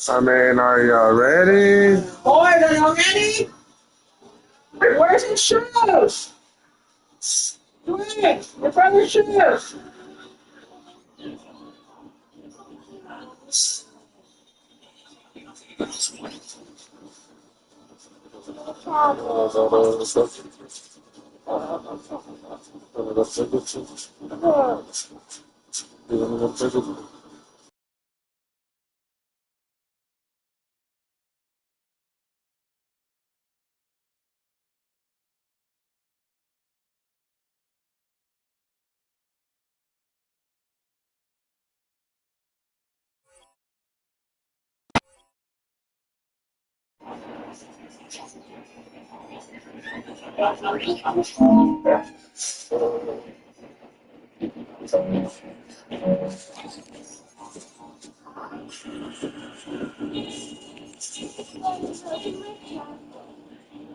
I mean, are y'all ready? Boys, are y'all ready? Where's his shoes? Dwayne, your brother's shoes.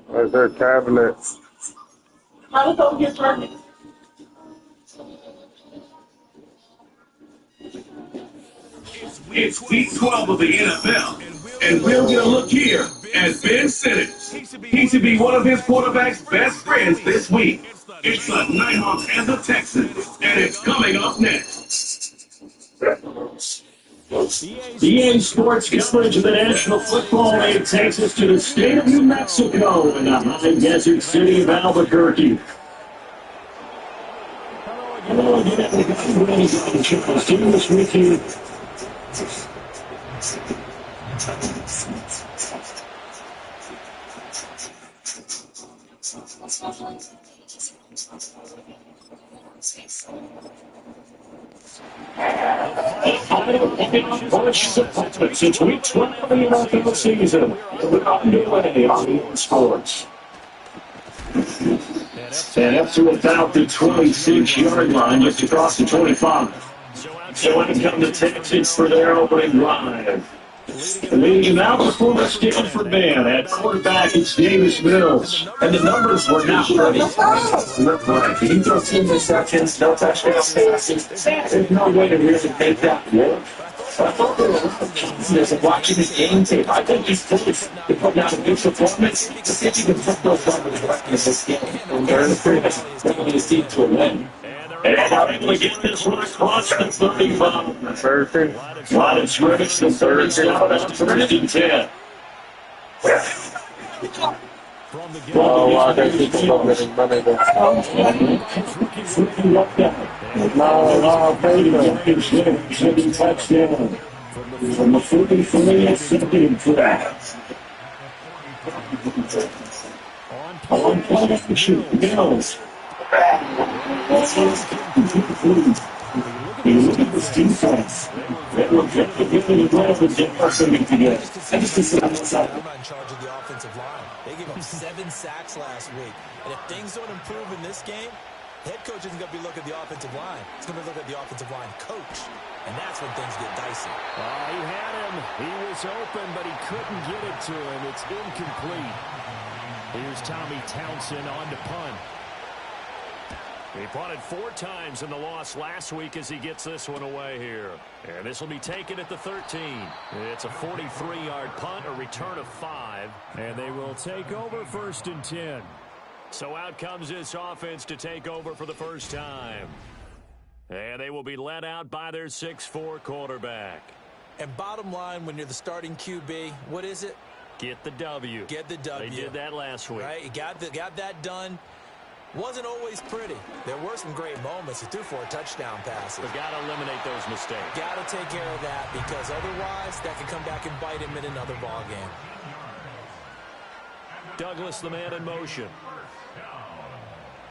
Where's their tablet? I was over here turning. It's week 12 of the NFL, and we're going to look here at Ben Simmons. He should be one of his quarterback's best friends this week. It's the Nighthawks and the Texans, and it's coming up next. EA Sports coverage of the National Football League takes us to the state of New Mexico in the high desert city of Albuquerque. Hello again, everybody. Charles Davis with you. Since week 12 of the NFL season, we're underway on EA Sports. And up to about the 26-yard line, just across the 25. So in come the Texans for their opening drive. Leading out before the Stanford man at quarterback is Davis Mills. And the numbers were not ready. He threw 2 interceptions, no touchdown passes. There's no way to really make that work. I thought there were a lot of confidence of watching his game tape. I think he's close to putting out a good performance. To see if he can put those numbers right in this game. And they're in the previous, bringing his team to a win. And they're able to get this one across the 35. Line of scrimmage, the third down, that's 3rd and 10. Oh, wow, there's people getting money there. No, Baker. Touchdown. From the 43, it's 2nd flat. On play action, Mills. You look at this defense. They were getting glad with Jefferson together. I just see on the side. I'm not in charge of the offensive line. They gave up 7 sacks last week. And if things don't improve in this game, head coach isn't going to be looking at the offensive line. He's going to look at the offensive line coach. And that's when things get dicey. He had him. He was open, but he couldn't get it to him. It's incomplete. Here's Tommy Townsend on to punt. He punted 4 times in the loss last week as he gets this one away here. And this will be taken at the 13. It's a 43-yard punt, a return of 5. And they will take over 1st and 10. So out comes this offense to take over for the first time. And they will be led out by their 6'4" quarterback. And bottom line, when you're the starting QB, what is it? Get the W. Get the W. They did that last week. Right? He got that done. Wasn't always pretty. There were some great moments. He threw 4 touchdown passes. But got to eliminate those mistakes. Got to take care of that because otherwise that could come back and bite him in another ball game. Douglas, the man in motion.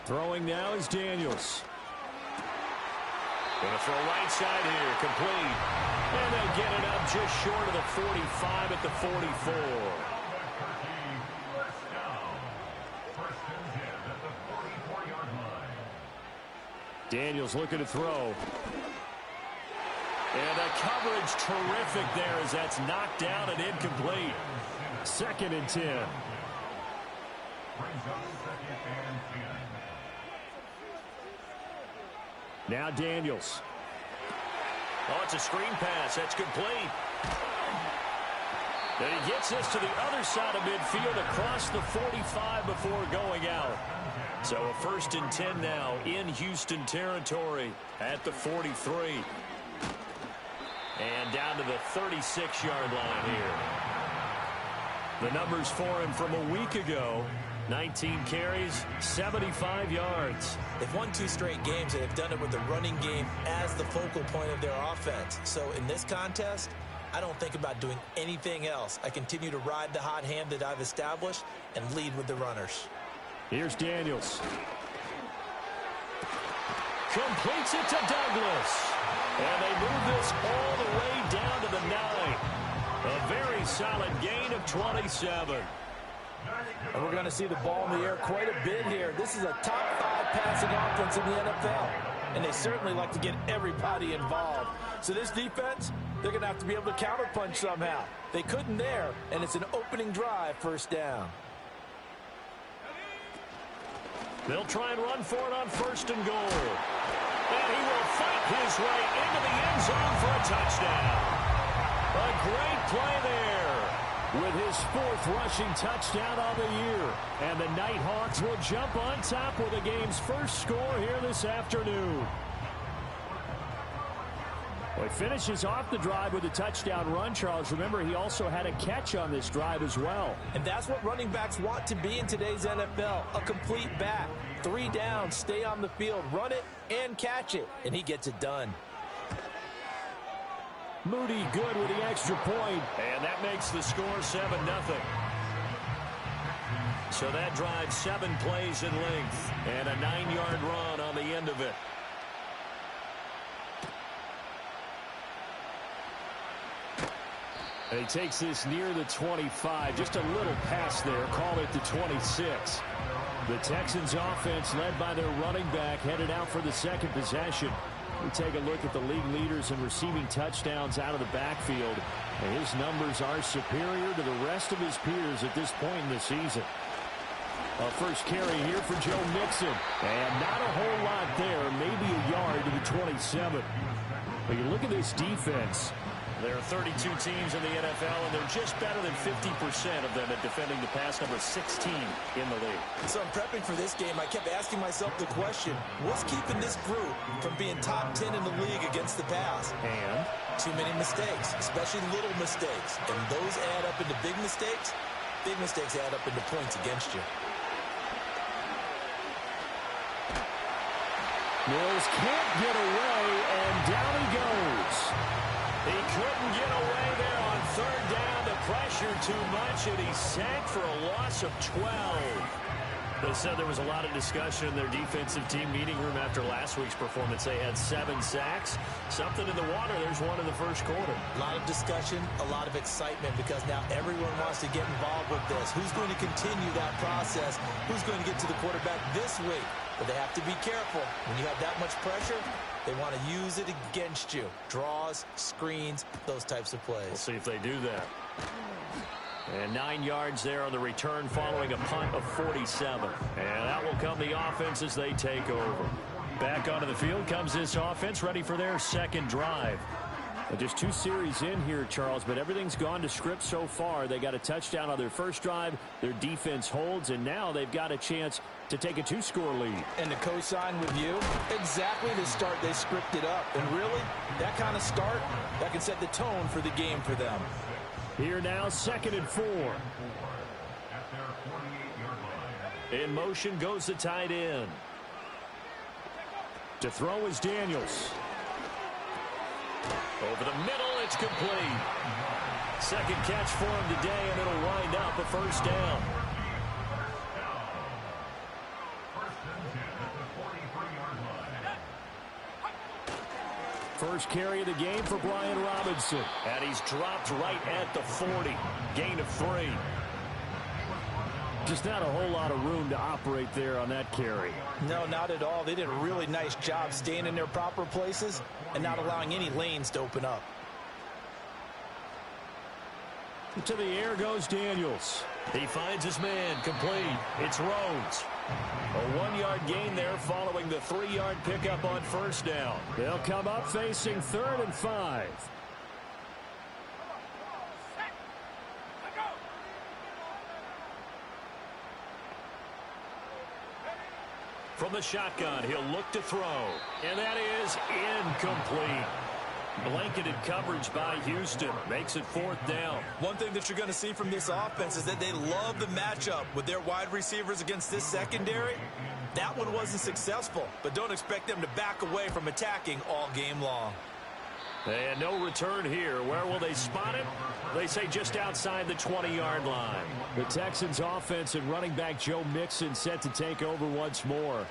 Throwing now is Daniels. Going to throw right side here, complete. And they'll get it up just short of the 45 at the 44. Daniels looking to throw. And the coverage terrific there as that's knocked down and incomplete. 2nd and 10. Now Daniels. Oh, it's a screen pass. That's complete. And he gets this to the other side of midfield across the 45 before going out. So a 1st and 10 now in Houston territory at the 43. And down to the 36-yard line here. The numbers for him from a week ago: 19 carries, 75 yards. They've won 2 straight games, and they've done it with the running game as the focal point of their offense. So in this contest, I don't think about doing anything else. I continue to ride the hot hand that I've established and lead with the runners. Here's Daniels. Completes it to Douglas. And they move this all the way down to the 9. A very solid gain of 27. And we're going to see the ball in the air quite a bit here. This is a top 5 passing offense in the NFL. And they certainly like to get everybody involved. So this defense, they're going to have to be able to counterpunch somehow. They couldn't there, and it's an opening drive, 1st down. They'll try and run for it on 1st and goal. And he will fight his way into the end zone for a touchdown. A great play there with his 4th rushing touchdown on the year. And the Nighthawks will jump on top with the game's first score here this afternoon. Well, he finishes off the drive with a touchdown run, Charles. Remember, he also had a catch on this drive as well. And that's what running backs want to be in today's NFL, a complete back. 3 downs, stay on the field, run it, and catch it. And he gets it done. Moody good with the extra point. And that makes the score 7-0. So that drive 7 plays in length. And a 9-yard run on the end of it. And he takes this near the 25. Just a little pass there. Call it the 26. The Texans offense led by their running back headed out for the 2nd possession. We take a look at the league leaders in receiving touchdowns out of the backfield. And his numbers are superior to the rest of his peers at this point in the season. A first carry here for Joe Mixon. And not a whole lot there. Maybe a yard to the 27. But you look at this defense. There are 32 teams in the NFL, and they're just better than 50% of them at defending the pass, number 16 in the league. So in prepping for this game, I kept asking myself the question, what's keeping this group from being top 10 in the league against the pass? And? Too many mistakes, especially little mistakes. And those add up into big mistakes. Big mistakes add up into points against you. Mills can't get away, and down he goes. He couldn't get away there on 3rd down. The pressure too much, and he's sacked for a loss of 12. They said there was a lot of discussion in their defensive team meeting room after last week's performance. They had 7 sacks. Something in the water. There's one in the first quarter. A lot of discussion, a lot of excitement, because now everyone wants to get involved with this. Who's going to continue that process? Who's going to get to the quarterback this week? But they have to be careful. When you have that much pressure, they want to use it against you. Draws, screens, those types of plays. We'll see if they do that. And 9 yards there on the return following a punt of 47. And that will come the offense as they take over. Back onto the field comes this offense, ready for their 2nd drive. Well, just 2 series in here, Charles, but everything's gone to script so far. They got a touchdown on their first drive. Their defense holds, and now they've got a chance to take a 2-score lead. And to co-sign with you, exactly the start they scripted up. And really, that kind of start, that can set the tone for the game for them. Here now, 2nd and 4. In motion goes the tight end. To throw is Daniels. Over the middle, it's complete. 2nd catch for him today, and it'll wind up a 1st down. First carry of the game for Brian Robinson. And he's dropped right at the 40. Gain of 3. Just not a whole lot of room to operate there on that carry. No, not at all. They did a really nice job staying in their proper places and not allowing any lanes to open up. To the air goes Daniels. He finds his man complete. It's Rhodes. A 1-yard gain there following the 3-yard pickup on first down. They'll come up facing 3rd and 5. From the shotgun, he'll look to throw. And that is incomplete. Blanketed coverage by Houston. Makes it 4th down. One thing that you're going to see from this offense is that they love the matchup with their wide receivers against this secondary. That one wasn't successful, but don't expect them to back away from attacking all game long. And no return here. Where will they spot it? They say just outside the 20-yard line. The Texans offense and running back Joe Mixon set to take over once more.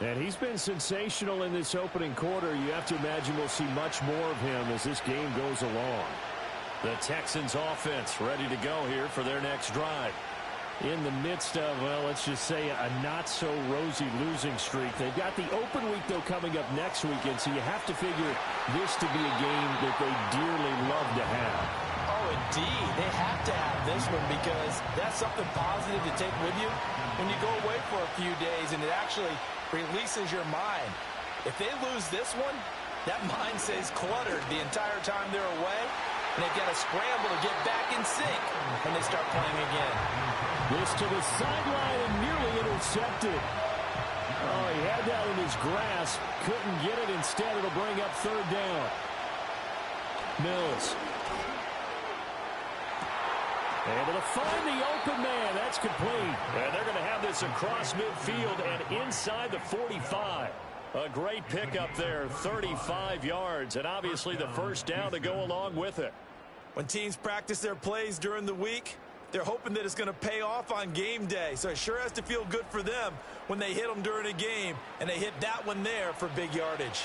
And he's been sensational in this opening quarter. You have to imagine we'll see much more of him as this game goes along. The Texans offense ready to go here for their next drive. In the midst of, well, let's just say a not-so-rosy losing streak. They've got the open week, though, coming up next weekend, so you have to figure this to be a game that they dearly love to have. Oh, indeed. They have to have this one because that's something positive to take with you when you go away for a few days, and it actually releases your mind. If they lose this one, that mind stays cluttered the entire time they're away, and they've got to scramble to get back in sync when they start playing again. This to the sideline and nearly intercepted. Oh, he had that in his grasp. Couldn't get it. Instead, it'll bring up 3rd down. Mills. Able to find the open man. That's complete. And they're going to have this across midfield and inside the 45. A great pickup there, 35 yards, and obviously the first down to go along with it. When teams practice their plays during the week, they're hoping that it's going to pay off on game day. So it sure has to feel good for them when they hit them during a game, and they hit that one there for big yardage.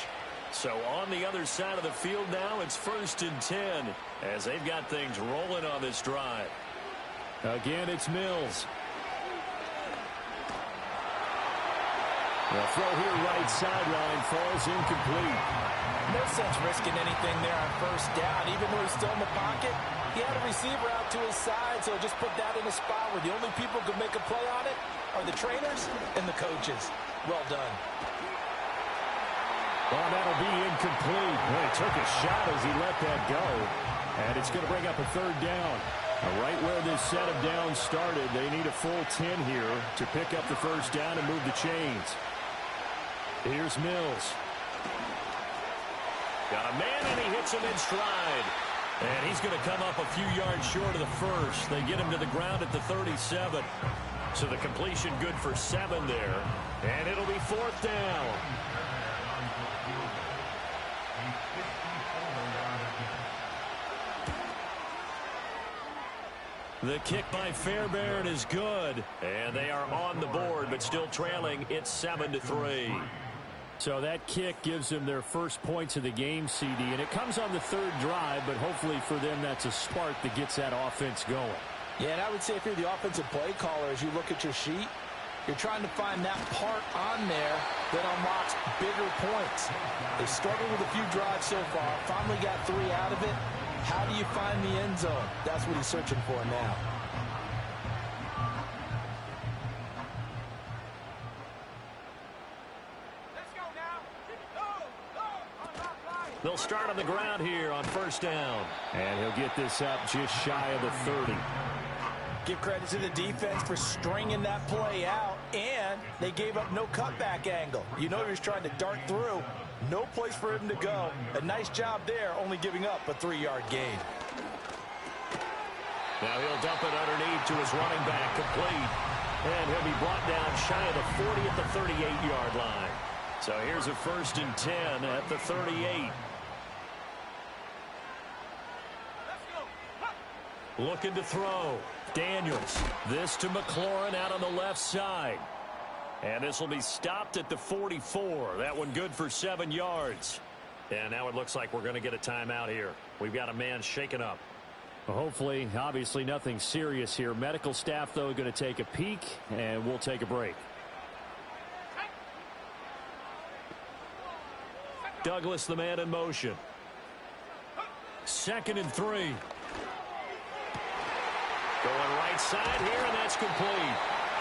So on the other side of the field now, it's 1st and 10 as they've got things rolling on this drive. Again, it's Mills. The throw here right sideline falls incomplete. No sense risking anything there on first down. Even though he's still in the pocket, he had a receiver out to his side, so just put that in a spot where the only people who can make a play on it are the trainers and the coaches. Well done. Well, that'll be incomplete. Well, he took a shot as he let that go. And it's going to bring up a 3rd down. Right where this set of downs started, they need a full 10 here to pick up the first down and move the chains. Here's Mills. Got a man, and he hits him in stride. And he's going to come up a few yards short of the first. They get him to the ground at the 37. So the completion good for 7 there. And it'll be 4th down. The kick by Fairbairn is good. And they are on the board, but still trailing. It's 7-3. So that kick gives them their first points of the game, CD. And it comes on the 3rd drive, but hopefully for them that's a spark that gets that offense going. Yeah, and I would say if you're the offensive play caller, as you look at your sheet, you're trying to find that part on there that unlocks bigger points. They struggled with a few drives so far, finally got 3 out of it. How do you find the end zone? That's what he's searching for now. They'll start on the ground here on first down. And he'll get this up just shy of the 30. Give credit to the defense for stringing that play out, and they gave up no cutback angle. You know he was trying to dart through. No place for him to go. A nice job there, only giving up a 3-yard gain. Now he'll dump it underneath to his running back, complete. And he'll be brought down shy of the 40 at the 38-yard line. So here's a 1st and 10 at the 38. Looking to throw. Daniels. This to McLaurin out on the left side. And this will be stopped at the 44. That one good for 7 yards. And now it looks like we're going to get a timeout here. We've got a man shaken up. Well, hopefully, obviously nothing serious here. Medical staff, though, going to take a peek, and we'll take a break. Douglas, the man in motion. 2nd and 3. Going right side here, and that's complete.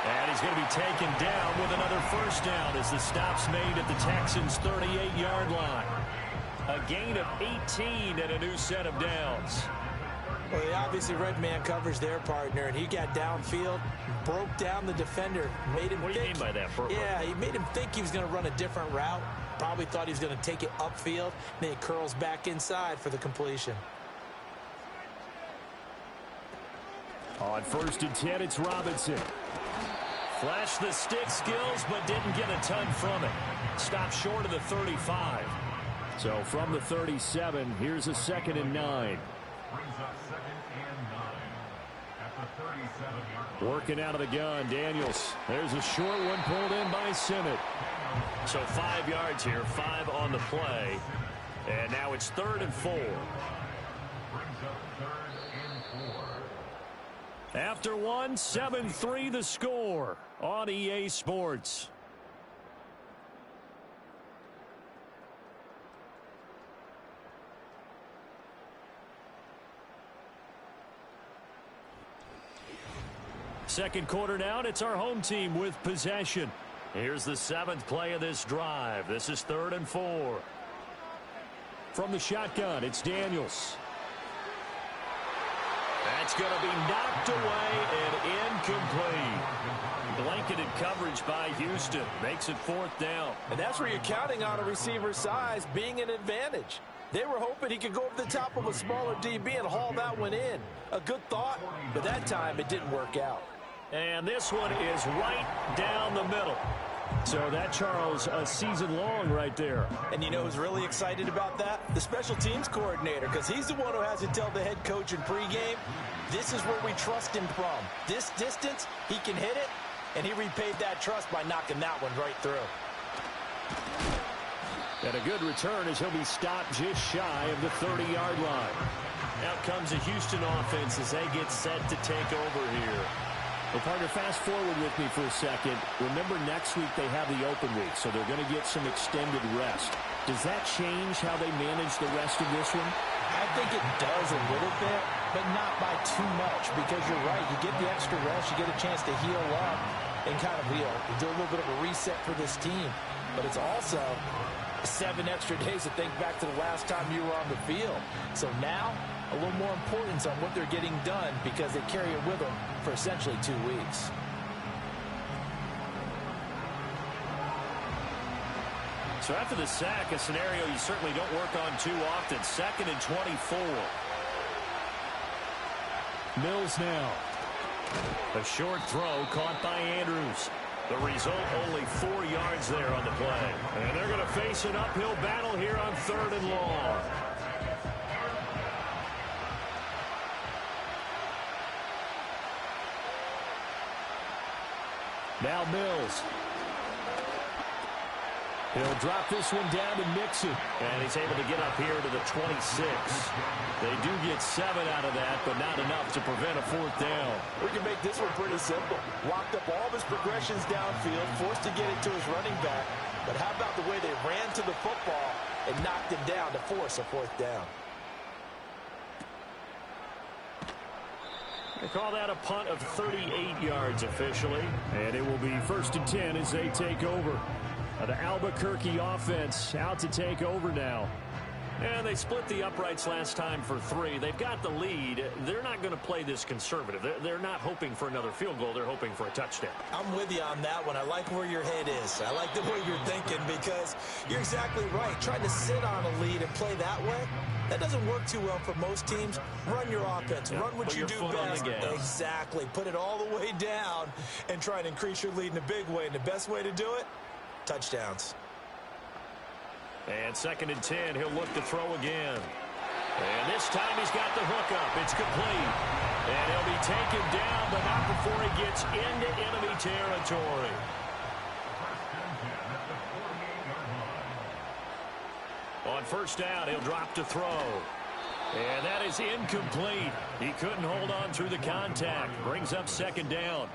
And he's going to be taken down with another first down as the stop's made at the Texans' 38-yard line. A gain of 18 and a new set of downs. Well, they obviously read man coverage their partner, and he got downfield, broke down the defender, made him What do you mean by that, Burke? Yeah, he made him think he was going to run a different route. Probably thought he was going to take it upfield. Then he curls back inside for the completion. On 1st and 10, it's Robinson. Flashed the stick skills, but didn't get a ton from it. Stopped short of the 35. So from the 37, here's a 2nd and 9. Working out of the gun, Daniels. There's a short one pulled in by Simmett. So 5 yards here, 5 on the play. And now it's 3rd and 4. After one, 7-3 the score on EA Sports. Second quarter now, and it's our home team with possession. Here's the 7th play of this drive. This is 3rd and 4. From the shotgun, it's Daniels. That's going to be knocked away and incomplete. Blanketed coverage by Houston. Makes it 4th down. And that's where you're counting on a receiver's size being an advantage. They were hoping he could go over the top of a smaller DB and haul that one in. A good thought, but that time it didn't work out. And this one is right down the middle. So that, Charles, a season long right there. And you know who's really excited about that? The special teams coordinator, because he's the one who has to tell the head coach in pregame, this is where we trust him from. This distance, he can hit it, and he repaid that trust by knocking that one right through. And a good return as he'll be stopped just shy of the 30-yard line. Out comes the Houston offense as they get set to take over here. Well, partner, fast forward with me for a second. Remember, next week they have the open week, so they're going to get some extended rest. Does that change how they manage the rest of this one? I think it does a little bit, but not by too much, because you're right. You get the extra rest, you get a chance to heal up and kind of do a little bit of a reset for this team. But it's also 7 extra days to think back to the last time you were on the field. So now, a little more importance on what they're getting done because they carry it with them for essentially 2 weeks. So after the sack, a scenario you certainly don't work on too often. 2nd and 24. Mills now. A short throw caught by Andrews. The result, only 4 yards there on the play. And they're going to face an uphill battle here on 3rd and long. Now Mills. He'll drop this one down to Mixon. And he's able to get up here to the 26. They do get 7 out of that, but not enough to prevent a 4th down. We can make this one pretty simple. Locked up all of his progressions downfield, forced to get it to his running back. But how about the way they ran to the football and knocked him down to force a 4th down? They call that a punt of 38 yards officially. And it will be 1st and 10 as they take over. The Albuquerque offense out to take over now. And they split the uprights last time for 3. They've got the lead. They're not going to play this conservative. They're not hoping for another field goal. They're hoping for a touchdown. I'm with you on that one. I like where your head is. I like the way you're thinking because you're exactly right. Trying to sit on a lead and play that way, that doesn't work too well for most teams. Run your offense. Yeah, run what you do best. Exactly. Put it all the way down and try and increase your lead in a big way. And the best way to do it, touchdowns. And 2nd and 10, he'll look to throw again. And this time he's got the hook up. It's complete. And he'll be taken down, but not before he gets into enemy territory. On 1st down, he'll drop to throw. And that is incomplete. He couldn't hold on through the contact. Brings up 2nd down.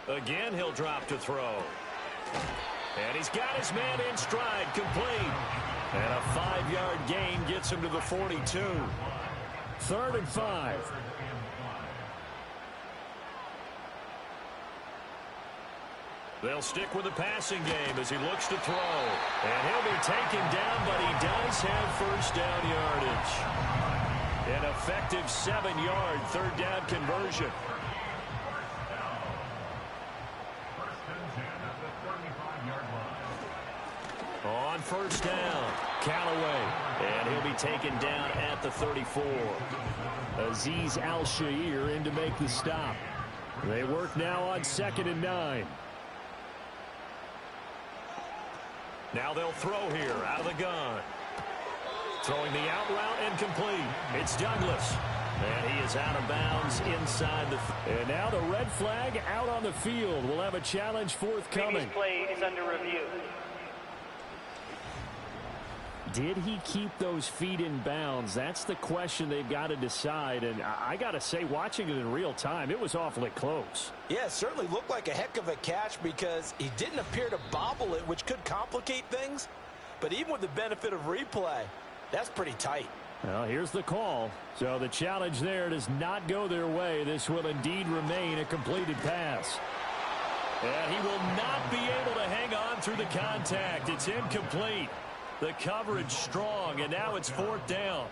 Again, he'll drop to throw. And he's got his man in stride, complete. And a 5-yard gain gets him to the 42. 3rd and 5. They'll stick with the passing game as he looks to throw. And he'll be taken down, but he does have first down yardage. An effective 7-yard third down conversion. On first down, Callaway. And he'll be taken down at the 34. Azeez Al-Shaair in to make the stop. They work now on 2nd and 9. Now they'll throw here out of the gun. Throwing the out route and complete. It's Douglas. And he is out of bounds inside the... And now the red flag out on the field. We'll have a challenge forthcoming. Previous play is under review. Did he keep those feet in bounds? That's the question they've got to decide. And I got to say, watching it in real time, it was awfully close. Yeah, it certainly looked like a heck of a catch because he didn't appear to bobble it, which could complicate things. But even with the benefit of replay, that's pretty tight. Well, here's the call. So the challenge there does not go their way. This will indeed remain a completed pass. And he will not be able to hang on through the contact. It's incomplete. The coverage strong, and now it's 4th down.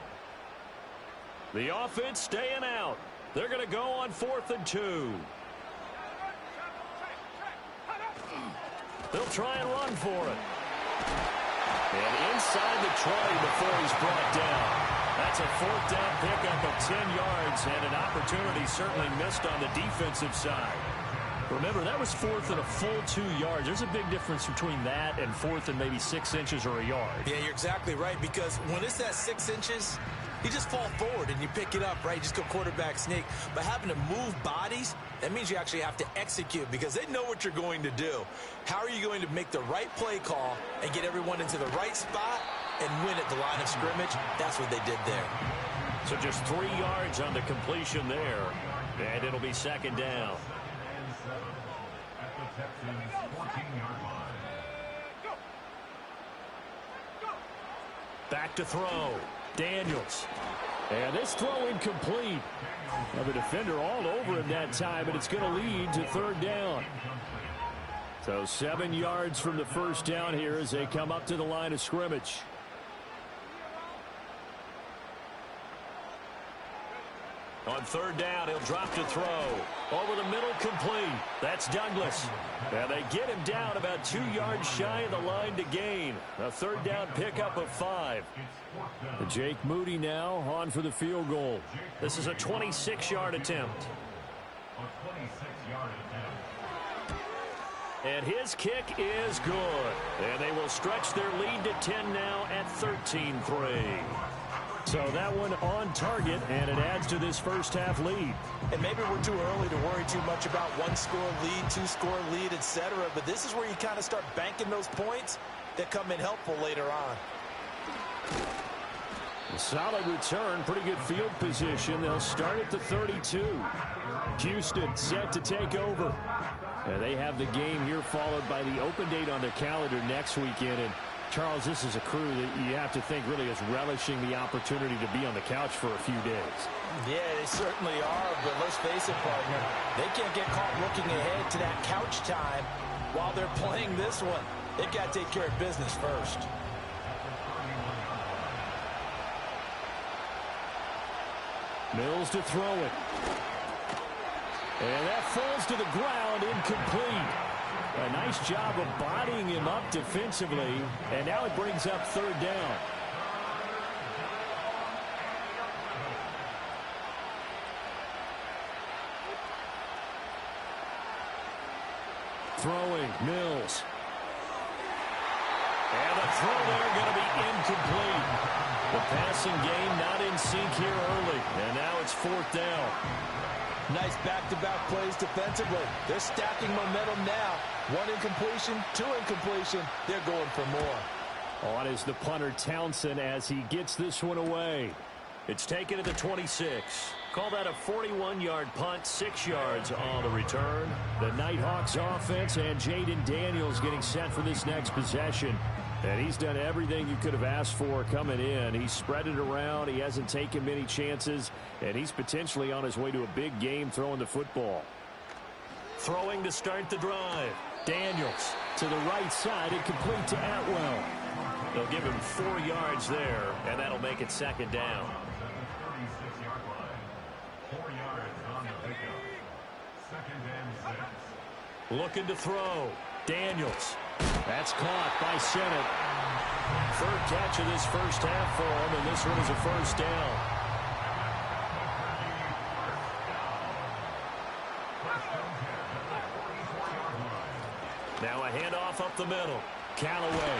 The offense staying out. They're going to go on 4th and 2. They'll try and run for it. And inside the 20 before he's brought down. That's a 4th down pickup of 10 yards, and an opportunity certainly missed on the defensive side. Remember, that was 4th and a full 2 yards. There's a big difference between that and 4th and maybe 6 inches or a yard. Yeah, you're exactly right, because when it's at 6 inches, you just fall forward and you pick it up, right? You just go quarterback sneak. But having to move bodies, that means you actually have to execute because they know what you're going to do. How are you going to make the right play call and get everyone into the right spot and win at the line of scrimmage? That's what they did there. So just 3 yards on the completion there, and it'll be 2nd down. Back to throw. Daniels. And this throw incomplete. Now the defender all over him that time, but it's going to lead to 3rd down. So 7 yards from the first down here as they come up to the line of scrimmage. On 3rd down, he'll drop to throw. Over the middle, complete. That's Douglas. And they get him down about 2 yards shy of the line to gain. A 3rd down pickup of 5. Jake Moody now on for the field goal. This is a 26-yard attempt. And his kick is good. And they will stretch their lead to 10 now at 13-3. So that one on target, and it adds to this first half lead. And maybe we're too early to worry too much about 1-score lead, 2-score lead, etc. But this is where you kind of start banking those points that come in helpful later on. A solid return, pretty good field position. They'll start at the 32. Houston set to take over. And they have the game here followed by the open date on their calendar next weekend. And Charles, this is a crew that you have to think really is relishing the opportunity to be on the couch for a few days. Yeah, they certainly are, but let's face it, partner. They can't get caught looking ahead to that couch time while they're playing this one. They've got to take care of business first. Mills to throw it. And that falls to the ground, incomplete. A nice job of bodying him up defensively, and now it brings up 3rd down. Throwing, Mills. And the throw there going to be incomplete. The passing game not in sync here early, and now it's 4th down. Nice back-to-back plays defensively. They're stacking momentum now. 1 incompletion, 2 incompletion. They're going for more. On is the punter Townsend as he gets this one away. It's taken to the 26. Call that a 41-yard punt, 6 yards on the return. The Nighthawks offense and Jaden Daniels getting set for this next possession. And he's done everything you could have asked for coming in. He's spread it around. He hasn't taken many chances. And he's potentially on his way to a big game throwing the football. Throwing to start the drive. Daniels to the right side and complete to Atwell. They'll give him 4 yards there, and that'll make it second down. 36-yard line. 4 yards on the pickup. Second and 6. Looking to throw. Daniels. That's caught by Sennett. Third catch of this first half for him, and this one is a first down. Now a handoff up the middle. Callaway.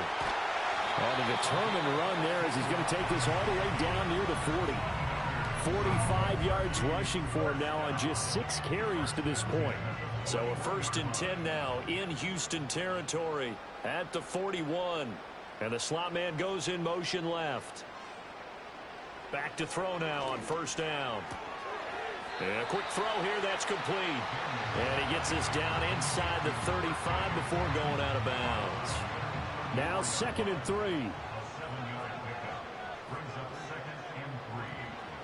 On a determined run there as he's going to take this all the way down near the 40. 45 yards rushing for him now on just 6 carries to this point. So a 1st and 10 now in Houston territory at the 41. And the slot man goes in motion left. Back to throw now on 1st down. And a quick throw here, that's complete. And he gets this down inside the 35 before going out of bounds. Now 2nd and 3.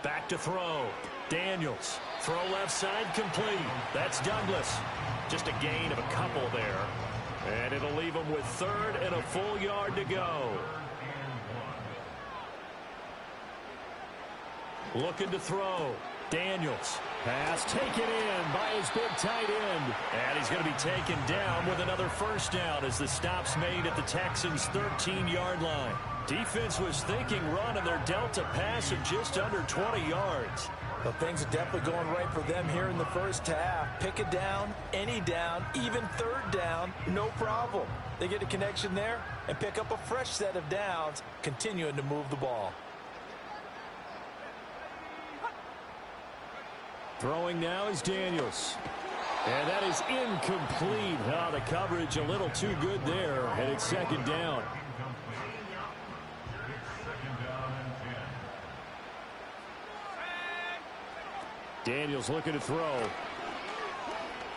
Back to throw. Daniels. Throw left side complete. That's Douglas. Just a gain of a couple there. And it'll leave him with 3rd and a full yard to go. Looking to throw. Daniels. Pass taken in by his big tight end. And he's going to be taken down with another 1st down as the stop's made at the Texans' 13-yard line. Defense was thinking run, and they're dealt a pass of just under 20 yards. Well, things are definitely going right for them here in the first half. Pick a down, any down, even 3rd down, no problem. They get a connection there and pick up a fresh set of downs, continuing to move the ball. Throwing now is Daniels. And that is incomplete. Oh, the coverage a little too good there, and it's 2nd down. Daniels looking to throw.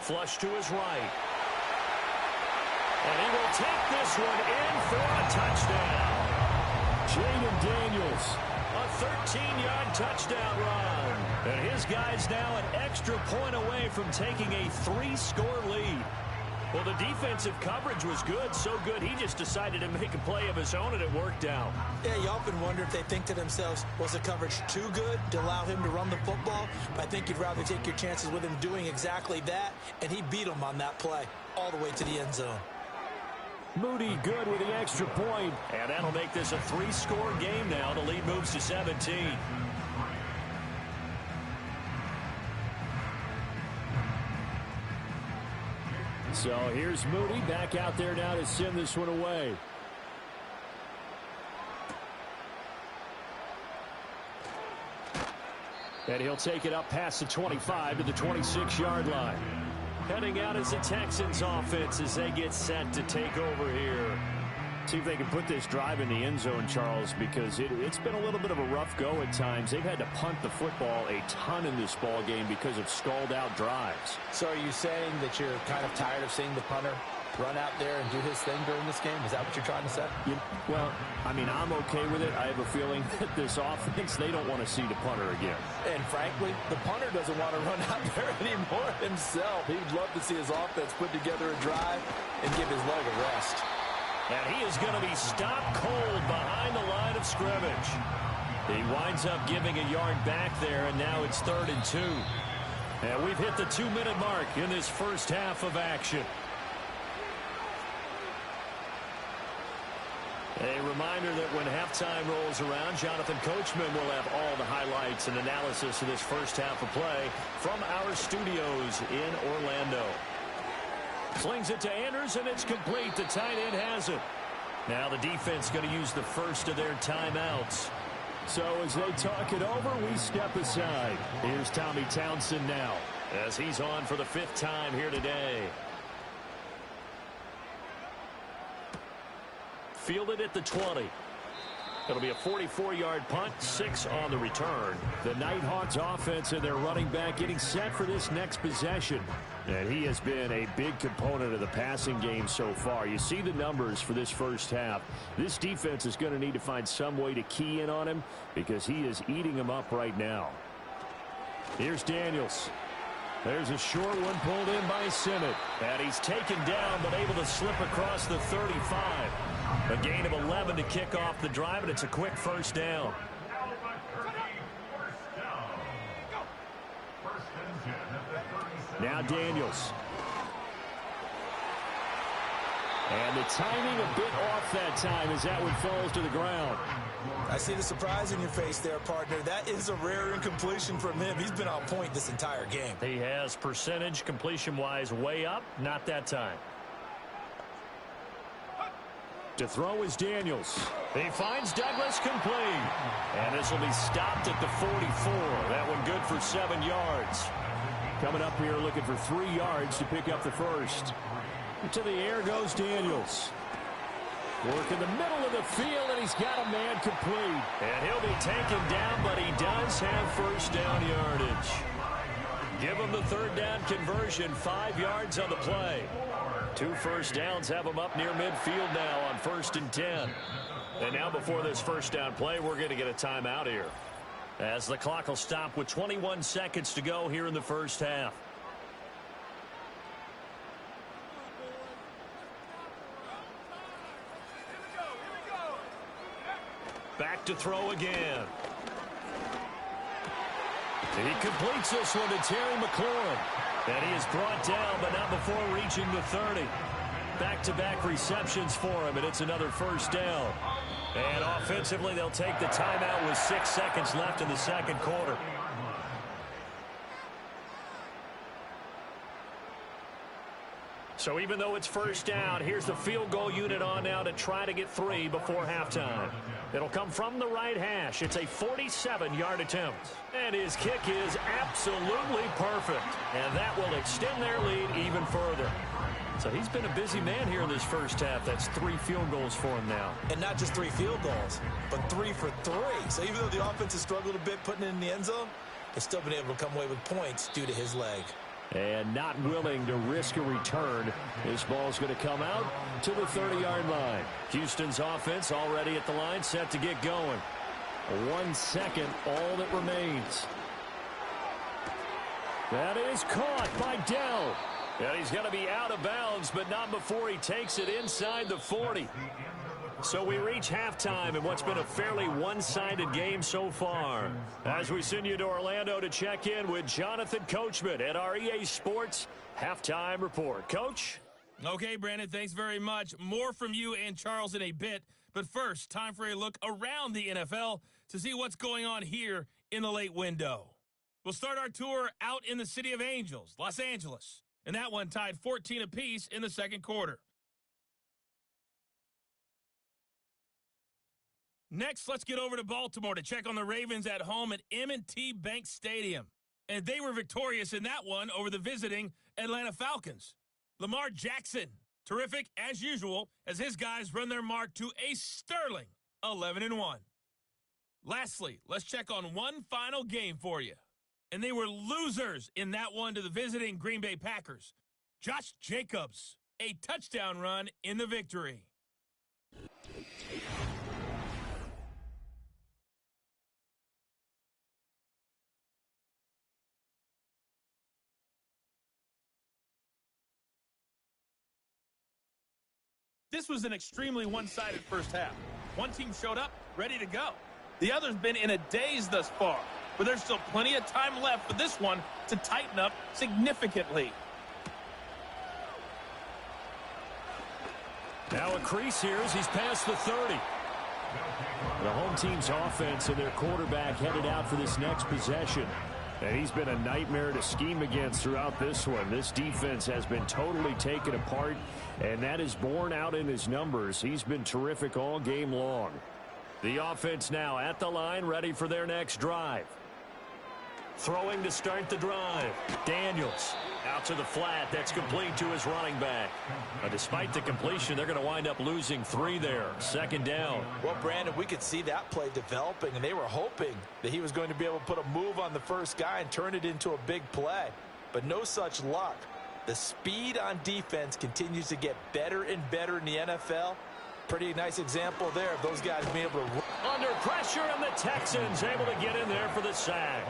Flush to his right. And he will take this one in for a touchdown. Jaden Daniels, a 13-yard touchdown run. And his guy's now an extra point away from taking a 3-score lead. Well, the defensive coverage was good, so good he just decided to make a play of his own, and it worked out. Yeah, you often wonder if they think to themselves, was the coverage too good to allow him to run the football? But I think you'd rather take your chances with him doing exactly that, and he beat him on that play all the way to the end zone. Moody good with the extra point, and that'll make this a 3-score game now. The lead moves to 17. So here's Moody back out there now to send this one away. And he'll take it up past the 25 to the 26-yard line. Heading out as the Texans offense as they get set to take over here. See if they can put this drive in the end zone, Charles, because it's been a little bit of a rough go at times. They've had to punt the football a ton in this ball game because of stalled-out drives. So are you saying that you're kind of tired of seeing the punter run out there and do his thing during this game? Is that what you're trying to say? Well, I mean, I'm okay with it. I have a feeling that this offense, they don't want to see the punter again. And frankly, the punter doesn't want to run out there anymore himself. He'd love to see his offense put together a drive and give his leg a rest. And he is going to be stopped cold behind the line of scrimmage. He winds up giving a yard back there, and now it's 3rd and 2. And we've hit the 2-minute mark in this first half of action. A reminder that when halftime rolls around, Jonathan Coachman will have all the highlights and analysis of this first half of play from our studios in Orlando. Slings it to Anders, and it's complete. The tight end has it. Now the defense going to use the first of their timeouts. So as they talk it over, we step aside. Here's Tommy Townsend now as he's on for the 5th time here today. Fielded at the 20. It'll be a 44-yard punt, 6 on the return. The Nighthawks offense and their running back getting set for this next possession. And he has been a big component of the passing game so far. You see the numbers for this first half. This defense is going to need to find some way to key in on him because he is eating them up right now. Here's Daniels. There's a short one pulled in by Simmons. And he's taken down but able to slip across the 35. A gain of 11 to kick off the drive, and it's a quick first down. Now Daniels. And the timing a bit off that time as that one falls to the ground. I see the surprise in your face there, partner. That is a rare incompletion from him. He's been on point this entire game. He has percentage completion-wise way up, not that time. To throw is Daniels. He finds Douglas complete. And this will be stopped at the 44. That one good for 7 yards. Coming up here looking for 3 yards to pick up the first. To the air goes Daniels. Work in the middle of the field, and he's got a man complete. And he'll be taken down, but he does have first down yardage. Give him the third down conversion, 5 yards on the play. 2 first downs have him up near midfield now on 1st and 10. And now before this first down play, we're going to get a timeout here, as the clock will stop with 21 seconds to go here in the first half. Back to throw again. He completes this one to Terry McLaurin. And he is brought down, but not before reaching the 30. Back-to-back receptions for him, and it's another first down. And offensively, they'll take the timeout with 6 seconds left in the second quarter. So even though it's first down, here's the field goal unit on now to try to get 3 before halftime. It'll come from the right hash. It's a 47-yard attempt. And his kick is absolutely perfect. And that will extend their lead even further. So he's been a busy man here in this first half. That's 3 field goals for him now. And not just 3 field goals, but 3 for 3. So even though the offense has struggled a bit putting it in the end zone, they've still been able to come away with points due to his leg. And not willing to risk a return. This ball's going to come out to the 30-yard line. Houston's offense already at the line, set to get going. 1 second, all that remains. That is caught by Dell. And he's going to be out of bounds, but not before he takes it inside the 40. So we reach halftime in what's been a fairly one-sided game so far. As we send you to Orlando to check in with Jonathan Coachman at our EA Sports Halftime Report. Coach? Okay, Brandon, thanks very much. More from you and Charles in a bit. But first, time for a look around the NFL to see what's going on here in the late window. We'll start our tour out in the City of Angels, Los Angeles. And that one tied 14 apiece in the second quarter. Next, let's get over to Baltimore to check on the Ravens at home at M&T Bank Stadium. And they were victorious in that one over the visiting Atlanta Falcons. Lamar Jackson, terrific as usual, as his guys run their mark to a sterling 11-1. Lastly, let's check on one final game for you. And they were losers in that one to the visiting Green Bay Packers. Josh Jacobs, a touchdown run in the victory. This was an extremely one-sided first half. One team showed up, ready to go. The other's been in a daze thus far, but there's still plenty of time left for this one to tighten up significantly. Now a crease here as he's past the 30. The home team's offense and their quarterback headed out for this next possession. And he's been a nightmare to scheme against throughout this one. This defense has been totally taken apart, and that is borne out in his numbers. He's been terrific all game long. The offense now at the line, ready for their next drive. Throwing to start the drive. Daniels out to the flat. That's complete to his running back. Despite the completion, they're going to wind up losing 3 there. Second down. Well, Brandon, we could see that play developing, and they were hoping that he was going to be able to put a move on the first guy and turn it into a big play. But no such luck. The speed on defense continues to get better and better in the NFL. Pretty nice example there of those guys being able to run. Under pressure, and the Texans able to get in there for the sack.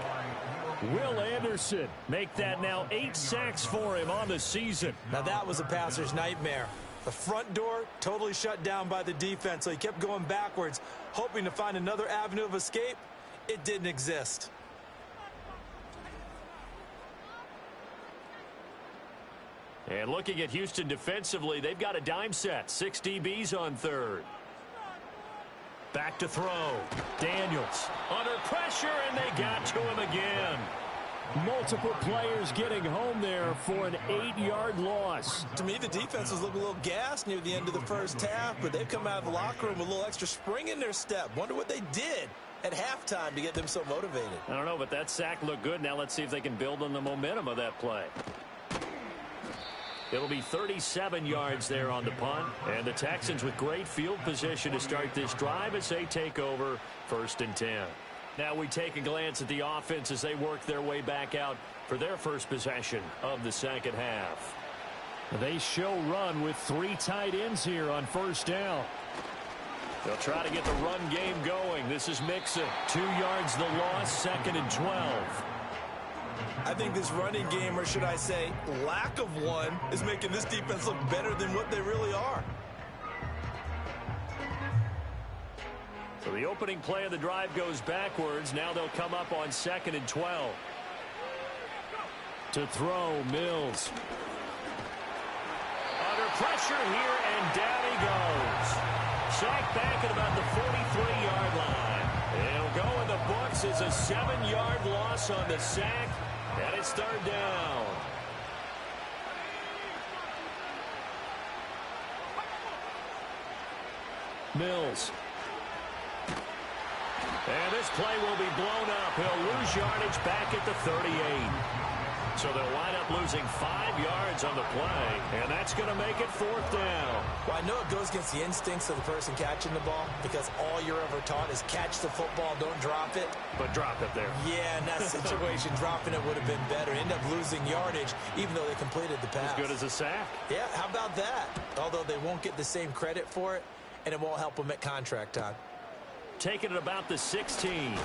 Will Anderson make that now 8 sacks for him on the season. Now that was a passer's nightmare. The front door totally shut down by the defense, so he kept going backwards, hoping to find another avenue of escape. It didn't exist. And looking at Houston defensively, they've got a dime set. 6 DBs on third. Back to throw. Daniels under pressure, and they got to him again. Multiple players getting home there for an 8-yard loss. To me, the defense was looking a little gassed near the end of the first half, but they've come out of the locker room with a little extra spring in their step. Wonder what they did at halftime to get them so motivated. I don't know, but that sack looked good. Now let's see if they can build on the momentum of that play. It'll be 37 yards there on the punt. And the Texans with great field position to start this drive as they take over 1st and 10. Now we take a glance at the offense as they work their way back out for their first possession of the second half. They show run with 3 tight ends here on 1st down. They'll try to get the run game going. This is Mixon. 2 yards the loss, 2nd and 12. I think this running game, or should I say lack of one, is making this defense look better than what they really are. So the opening play of the drive goes backwards. Now they'll come up on 2nd and 12. To throw, Mills. Under pressure here, and down he goes. Sacked back at about the 43-yard line. It'll go in the books as a 7-yard loss on the sack. And it's 3rd down. Mills. And this play will be blown up. He'll lose yardage back at the 38. So they'll wind up losing 5 yards on the play. And that's going to make it 4th down. Well, I know it goes against the instincts of the person catching the ball, because all you're ever taught is catch the football, don't drop it. But drop it there. Yeah, in that situation, dropping it would have been better. End up losing yardage, even though they completed the pass. As good as a sack. Yeah, how about that? Although they won't get the same credit for it, and it won't help them at contract time. Taking it about the 16.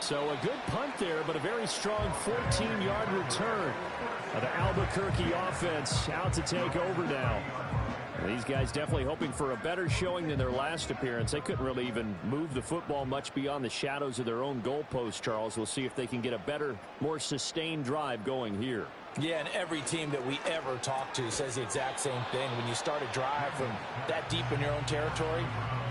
So a good punt there, but a very strong 14-yard return. The Albuquerque offense out to take over now. These guys definitely hoping for a better showing than their last appearance. They couldn't really even move the football much beyond the shadows of their own goalpost, Charles. We'll see if they can get a better, more sustained drive going here. Yeah, and every team that we ever talk to says the exact same thing. When you start a drive from that deep in your own territory,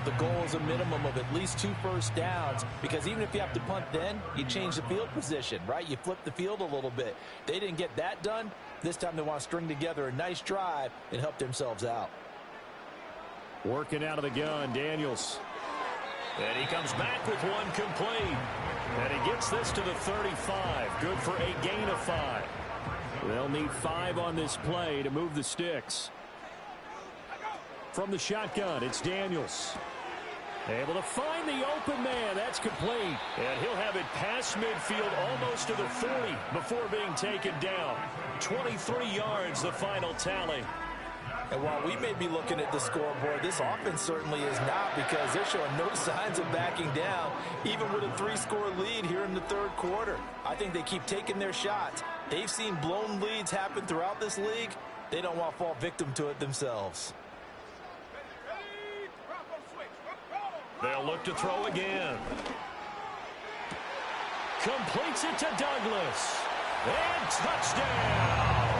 the goal is a minimum of at least 2 first downs, because even if you have to punt then, you change the field position, right? You flip the field a little bit. They didn't get that done. This time they want to string together a nice drive and help themselves out. Working out of the gun, Daniels. And he comes back with one complete. And he gets this to the 35. Good for a gain of 5. They'll need 5 on this play to move the sticks. From the shotgun, it's Daniels. Able to find the open man. That's complete. And he'll have it past midfield almost to the 40 before being taken down. 23 yards, the final tally. And while we may be looking at the scoreboard, this offense certainly is not, because they're showing no signs of backing down, even with a 3-score lead here in the 3rd quarter. I think they keep taking their shots. They've seen blown leads happen throughout this league. They don't want to fall victim to it themselves. They'll look to throw again. Completes it to Douglas. And touchdown!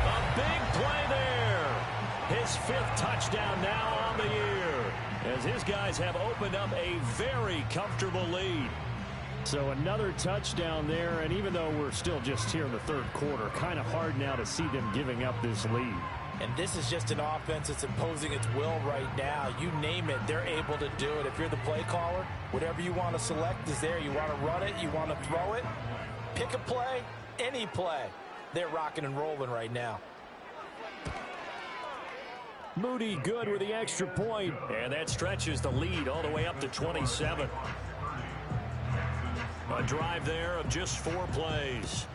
A big play there. His 5th touchdown now on the year, as his guys have opened up a very comfortable lead. So another touchdown there, and even though we're still just here in the 3rd quarter, kind of hard now to see them giving up this lead. And this is just an offense that's imposing its will right now. You name it, they're able to do it. If you're the play caller, whatever you want to select is there. You want to run it, you want to throw it, pick a play, any play. They're rocking and rolling right now. Moody good with the extra point, and that stretches the lead all the way up to 27. A drive there of just 4 plays.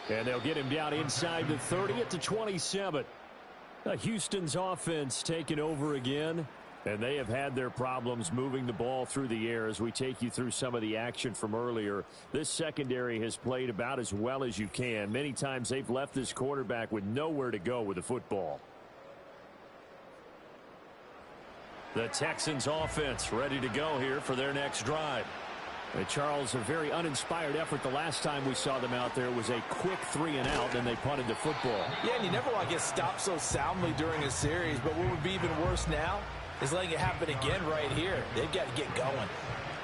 And they'll get him down inside the 30 at the 27. Houston's offense taking over again. And they have had their problems moving the ball through the air as we take you through some of the action from earlier. This secondary has played about as well as you can. Many times they've left this quarterback with nowhere to go with the football. The Texans offense ready to go here for their next drive. And Charles, a very uninspired effort the last time we saw them out there was a quick 3-and-out, and they punted the football. Yeah, and you never want to get stopped so soundly during a series, but what would be even worse now is letting it happen again right here. They've got to get going.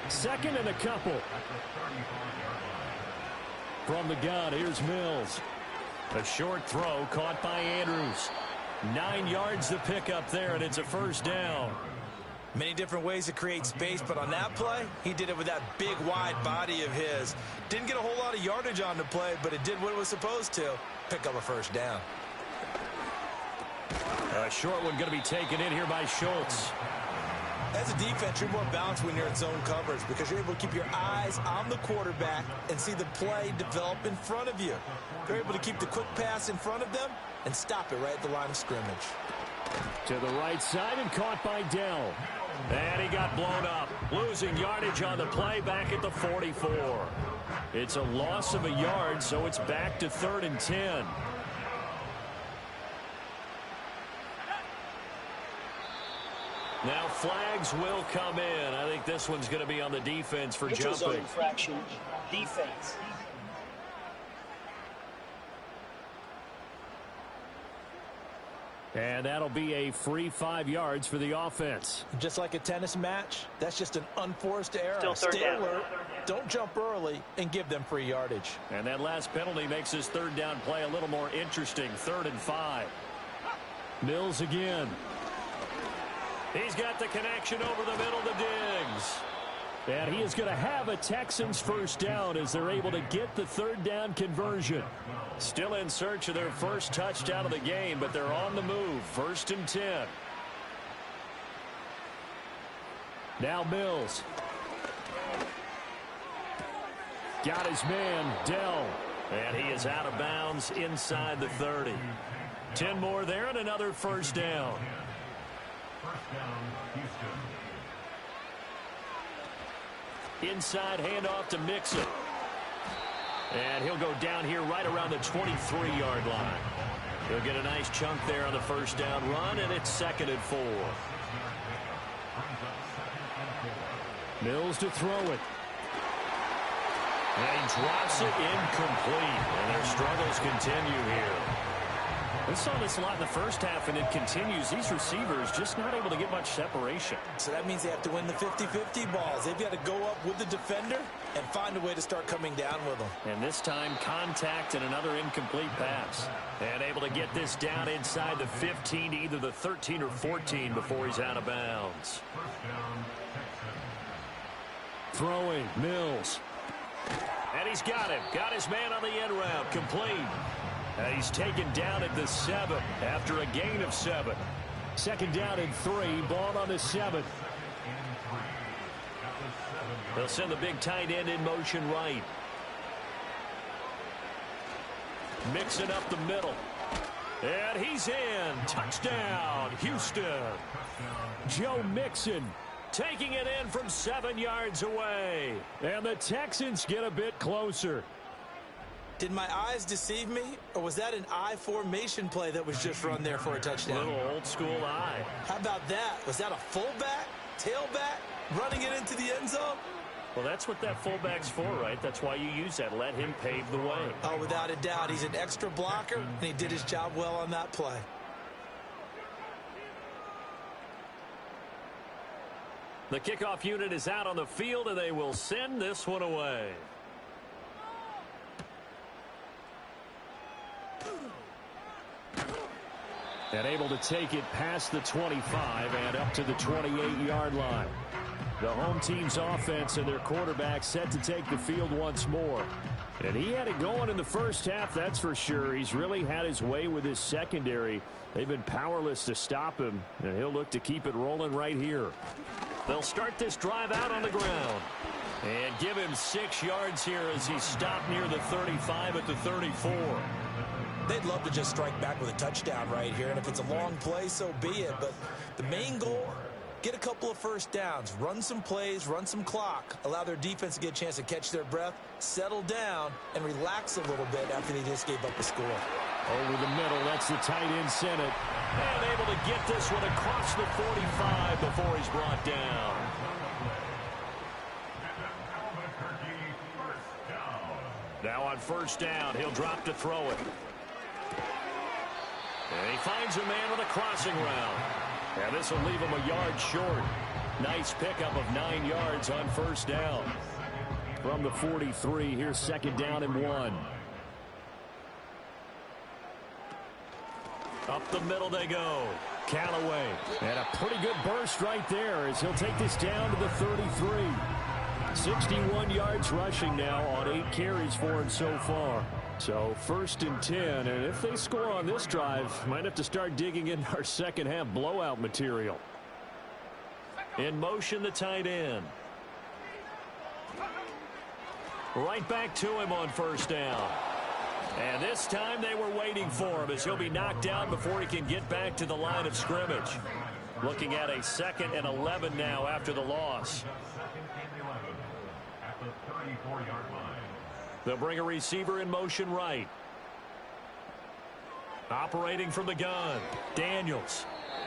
Second and a couple. From the gun, here's Mills. A short throw caught by Andrews. 9 yards to pick up there, and it's a first down. Many different ways to create space, but on that play, he did it with that big, wide body of his. Didn't get a whole lot of yardage on the play, but it did what it was supposed to. Pick up a first down. A short one going to be taken in here by Schultz. As a defense, you're more balanced when you're in zone coverage because you're able to keep your eyes on the quarterback and see the play develop in front of you. They're able to keep the quick pass in front of them and stop it right at the line of scrimmage. To the right side and caught by Dell. And he got blown up. Losing yardage on the play back at the 44. It's a loss of a yard, so it's back to 3rd and 10. Now flags will come in. I think this one's going to be on the defense for jumping. Zone infraction, defense. And that'll be a free 5 yards for the offense. Just like a tennis match, that's just an unforced error. Still third down. Alert, don't jump early, and give them free yardage. And that last penalty makes this 3rd down play a little more interesting. 3rd and 5. Mills again. He's got the connection over the middle to Diggs. And he is going to have a Texans first down as they're able to get the 3rd down conversion. Still in search of their first touchdown of the game, but they're on the move. 1st and 10. Now Mills. Got his man, Dell. And he is out of bounds inside the 30. 10 more there and another first down. Inside handoff to Mixon. And he'll go down here right around the 23-yard line. He'll get a nice chunk there on the first down run, and it's 2nd and 4. Mills to throw it. And he drops it incomplete. And their struggles continue here. We saw this a lot in the first half, and it continues. These receivers just not able to get much separation. So that means they have to win the 50-50 balls. They've got to go up with the defender and find a way to start coming down with them. And this time, contact and another incomplete pass. And able to get this down inside the 15 to either the 13 or 14 before he's out of bounds. Throwing, Mills. And he's got him. Got his man on the end route. Complete. And he's taken down at the 7 after a gain of 7. 2nd down and 3. Ball on the 7. They'll send the big tight end in motion right. Mixing up the middle. And he's in. Touchdown, Houston. Joe Mixon taking it in from 7 yards away. And the Texans get a bit closer. Did my eyes deceive me, or was that an I formation play that was just run there for a touchdown? Little old school eye. How about that? Was that a fullback, tailback, running it into the end zone? Well, that's what that fullback's for, right? That's why you use that. Let him pave the way. Oh, without a doubt. He's an extra blocker, and he did his job well on that play. The kickoff unit is out on the field, and they will send this one away. And able to take it past the 25 and up to the 28-yard line. The home team's offense and their quarterback set to take the field once more. And he had it going in the first half, that's for sure. He's really had his way with his secondary. They've been powerless to stop him, and he'll look to keep it rolling right here. They'll start this drive out on the ground. And give him 6 yards here as he's stopped near the 35 at the 34. They'd love to just strike back with a touchdown right here, and if it's a long play, so be it. But the main goal, get a couple of first downs, run some plays, run some clock, allow their defense to get a chance to catch their breath, settle down, and relax a little bit after they just gave up a score. Over the middle, that's the tight end Senate. And able to get this one across the 45 before he's brought down. Now on first down, he'll drop to throw it. And he finds a man with a crossing route. And this will leave him a yard short. Nice pickup of 9 yards on first down. From the 43, here's second down and 1. Up the middle they go. Callaway. And a pretty good burst right there as he'll take this down to the 33. 61 yards rushing now on 8 carries for him so far. So first and 10, and if they score on this drive, might have to start digging in our second half blowout material. In motion, the tight end. Right back to him on first down. And this time they were waiting for him as he'll be knocked down before he can get back to the line of scrimmage. Looking at a 2nd and 11 now after the loss. They'll bring a receiver in motion right. Operating from the gun, Daniels.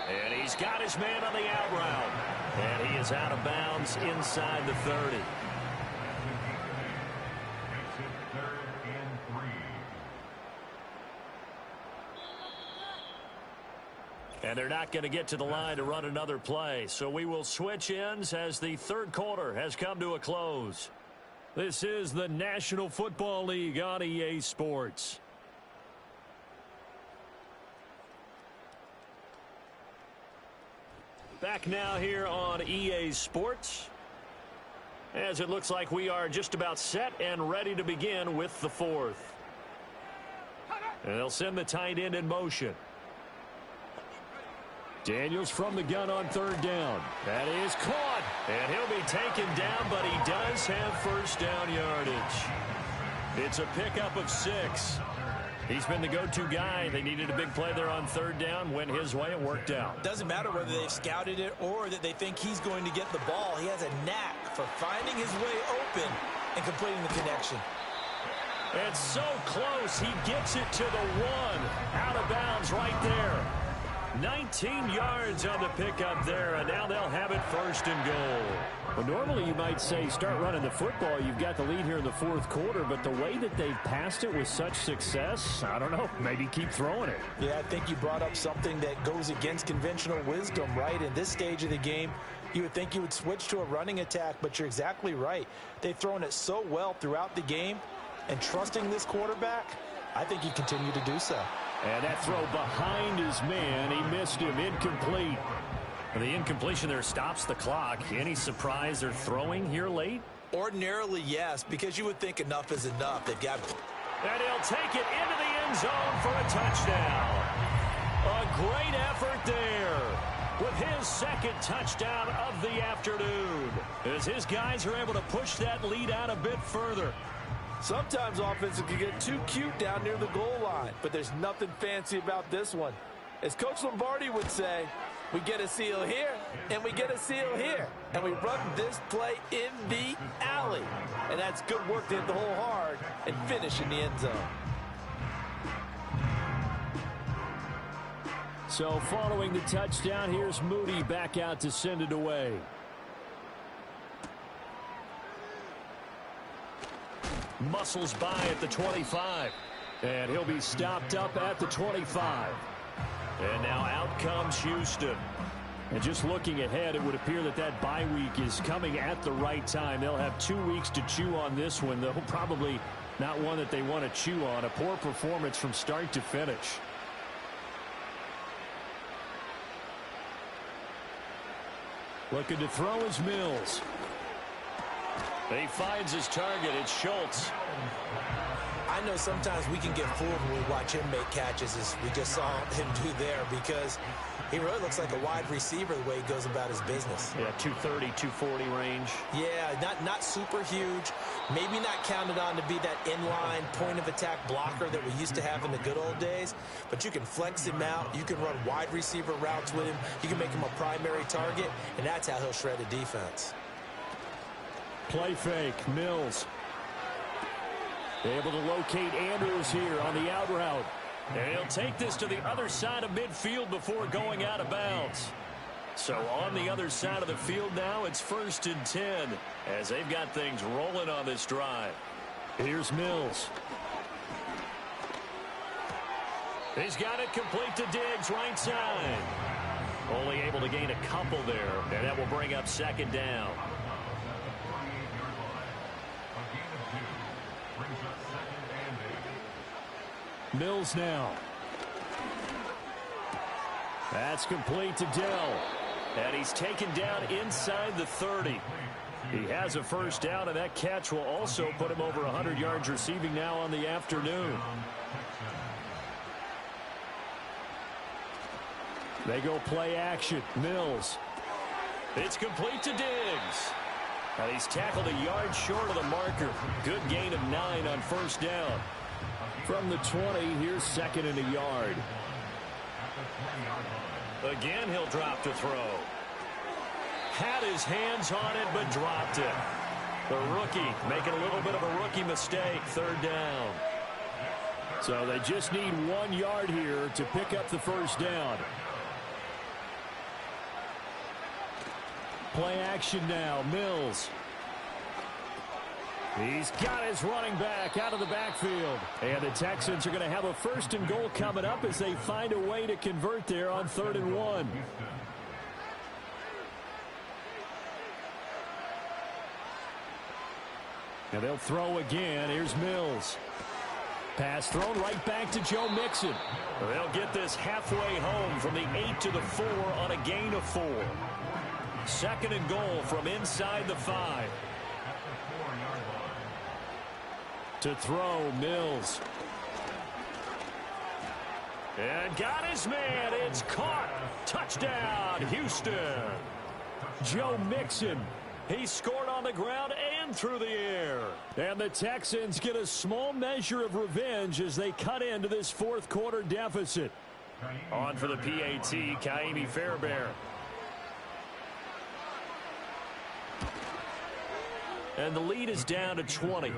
And he's got his man on the out route. And he is out of bounds inside the 30. And they're not going to get to the line to run another play. So we will switch ends as the third quarter has come to a close. This is the National Football League on EA Sports. Back now here on EA Sports. As it looks like we are just about set and ready to begin with the fourth. And they'll send the tight end in motion. Daniels from the gun on third down. That is caught. And he'll be taken down, but he does have first down yardage. It's a pickup of 6. He's been the go-to guy. They needed a big play there on third down. Went his way and worked out. Doesn't matter whether they've scouted it or that they think he's going to get the ball. He has a knack for finding his way open and completing the connection. It's so close. He gets it to the 1. Out of bounds right there. 19 yards on the pickup there, and now they'll have it first and goal. Well, normally you might say start running the football. You've got the lead here in the fourth quarter, but the way that they've passed it with such success, I don't know, maybe keep throwing it. Yeah, I think you brought up something that goes against conventional wisdom, right? In this stage of the game, you would think you would switch to a running attack, but you're exactly right. They've thrown it so well throughout the game, and trusting this quarterback, I think you continue to do so. And that throw behind his man, he missed him, incomplete. And the incompletion there stops the clock. Any surprise they're throwing here late? Ordinarily, yes, because you would think enough is enough. They've got... And he'll take it into the end zone for a touchdown. A great effort there with his second touchdown of the afternoon, as his guys are able to push that lead out a bit further. Sometimes offenses can get too cute down near the goal line, but there's nothing fancy about this one. As Coach Lombardi would say, we get a seal here, and we get a seal here, and we run this play in the alley. And that's good work to hit the hole hard and finish in the end zone. So following the touchdown, here's Moody back out to send it away. Muscles by at the 25. And he'll be stopped up at the 25. And now out comes Houston. And just looking ahead, it would appear that that bye week is coming at the right time. They'll have 2 weeks to chew on this one. They'll probably Not one that they want to chew on. A poor performance from start to finish. Looking to throw is Mills. He finds his target. It's Schultz. I know sometimes we can get fooled when we watch him make catches, as we just saw him do there, because he really looks like a wide receiver the way he goes about his business. Yeah, 230, 240 range. Yeah, not super huge. Maybe not counted on to be that inline point-of-attack blocker that we used to have in the good old days, but you can flex him out. You can run wide receiver routes with him. You can make him a primary target, and that's how he'll shred a defense. Play fake, Mills. Able to locate Andrews here on the out route. And he'll take this to the other side of midfield before going out of bounds. So on the other side of the field now, it's 1st and 10 as they've got things rolling on this drive. Here's Mills. He's got it complete to Diggs, right side. Only able to gain a couple there, and that will bring up 2nd down. Mills now. That's complete to Dell. And he's taken down inside the 30. He has a 1st down, and that catch will also put him over 100 yards receiving now on the afternoon. They go play action. Mills. It's complete to Diggs. And he's tackled a yard short of the marker. Good gain of 9 on 1st down. From the 20, here's 2nd and a yard. Again, he'll drop to throw. Had his hands on it, but dropped it. The rookie making a little bit of a rookie mistake. 3rd down. So they just need 1 yard here to pick up the 1st down. Play action now. Mills. He's got his running back out of the backfield. And the Texans are going to have a 1st and goal coming up as they find a way to convert there on 3rd and 1. And they'll throw again. Here's Mills. Pass thrown right back to Joe Mixon. They'll get this halfway home from the 8 to the 4 on a gain of 4. 2nd and goal from inside the 5. To throw, Mills. And got his man. It's caught. Touchdown, Houston. Joe Mixon. He scored on the ground and through the air. And the Texans get a small measure of revenge as they cut into this 4th quarter deficit. On for the PAT, Kaimi Fairbairn. And the lead is down to 20.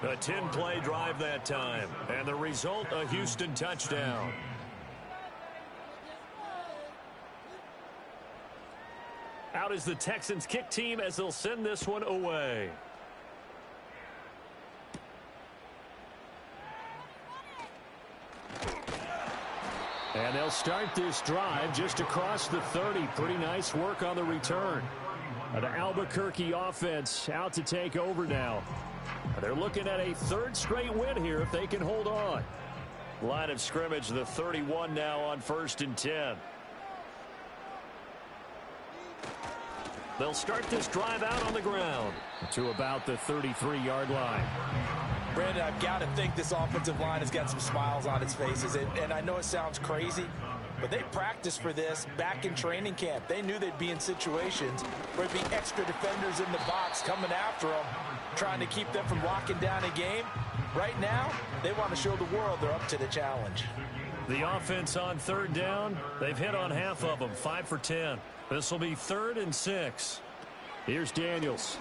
A 10-play drive that time. And the result, a Houston touchdown. Out is the Texans kick team as they'll send this one away. And they'll start this drive just across the 30. Pretty nice work on the return. The Albuquerque offense out to take over now. They're looking at a 3rd straight win here if they can hold on. Line of scrimmage, the 31 now on 1st and 10. They'll start this drive out on the ground to about the 33-yard line. Brandon, I've got to think this offensive line has got some smiles on its faces. And I know it sounds crazy, but they practiced for this back in training camp. They knew they'd be in situations where there'd be extra defenders in the box coming after them, trying to keep them from locking down a game. Right now, they want to show the world they're up to the challenge. The offense on 3rd down, they've hit on half of them, 5 for 10. This will be 3rd and 6. Here's Daniels.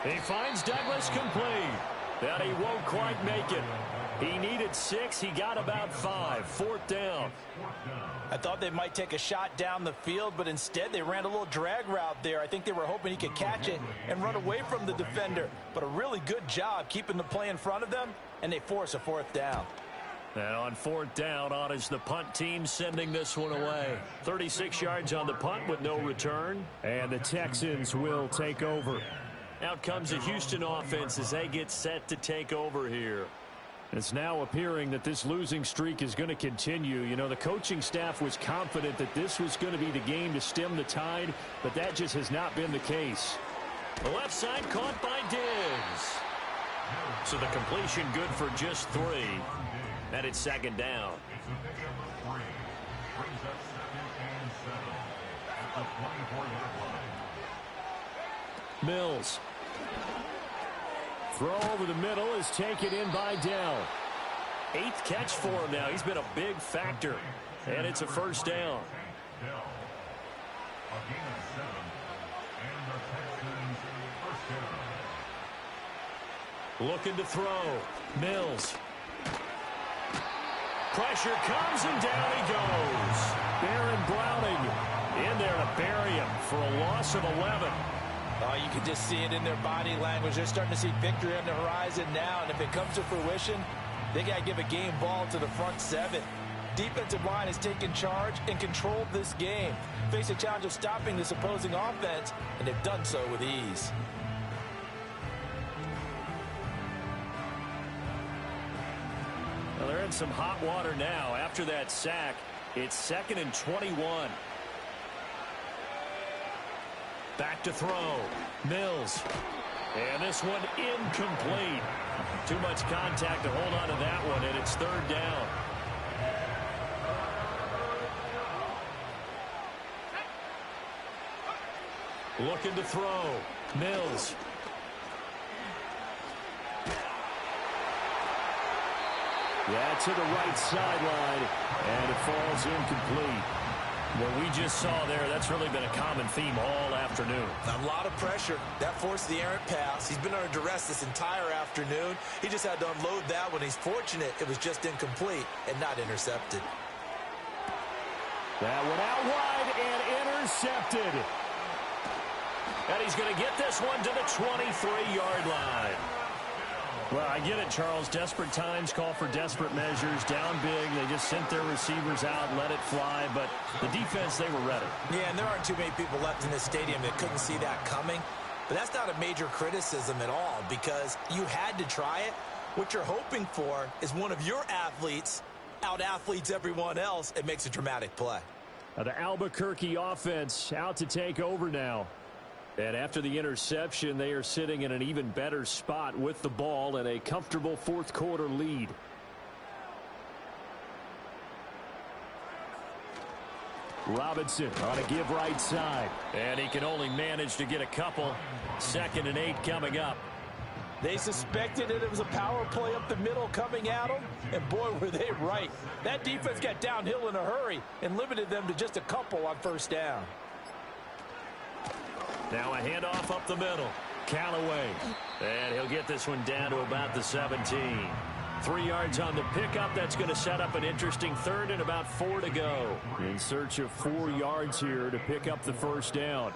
He finds Douglas complete. That he won't quite make it. He needed 6. He got about 5. 4th down. I thought they might take a shot down the field, but instead they ran a little drag route there. I think they were hoping he could catch it and run away from the defender. But a really good job keeping the play in front of them, and they force a 4th down. And on 4th down, on is the punt team sending this one away. 36 yards on the punt with no return. And the Texans will take over. Out comes the Houston offense as they get set to take over here. It's now appearing that this losing streak is going to continue. You know, the coaching staff was confident that this was going to be the game to stem the tide, but that just has not been the case. The left side caught by Diggs. So the completion good for just 3. And it's second down. Mills. Throw over the middle is taken in by Dell. 8th catch for him now. He's been a big factor. And it's a first down. Looking to throw. Mills. Pressure comes and down he goes. Baron Browning in there to bury him for a loss of 11. Oh, you can just see it in their body language. They're starting to see victory on the horizon now, and if it comes to fruition, they got to give a game ball to the front 7. Defensive line has taken charge and controlled this game. Face a challenge of stopping this opposing offense, and they've done so with ease. Well, they're in some hot water now. After that sack, it's 2nd and 21. Back to throw. Mills. And this one incomplete. Too much contact to hold on to that one, and it's 3rd down. Looking to throw. Mills. Yeah, to the right sideline, and it falls incomplete. What we just saw there, that's really been a common theme all afternoon. A lot of pressure. That forced the errant pass. He's been under duress this entire afternoon. He just had to unload that one. He's fortunate it was just incomplete and not intercepted. That one out wide and intercepted. And he's going to get this one to the 23-yard line. Well, I get it, Charles. Desperate times call for desperate measures. Down big, they just sent their receivers out, let it fly. But the defense, they were ready. Yeah, and there aren't too many people left in this stadium that couldn't see that coming. But that's not a major criticism at all because you had to try it. What you're hoping for is one of your athletes out-athletes everyone else and makes a dramatic play. Now the Albuquerque offense out to take over now. And after the interception, they are sitting in an even better spot with the ball and a comfortable 4th quarter lead. Robinson on a give right side. And he can only manage to get a couple. 2nd and 8 coming up. They suspected that it was a power play up the middle coming at them, and boy, were they right. That defense got downhill in a hurry and limited them to just a couple on 1st down. Now a handoff up the middle. Callaway. And he'll get this one down to about the 17. 3 yards on the pickup. That's going to set up an interesting 3rd and about 4 to go. In search of 4 yards here to pick up the 1st down.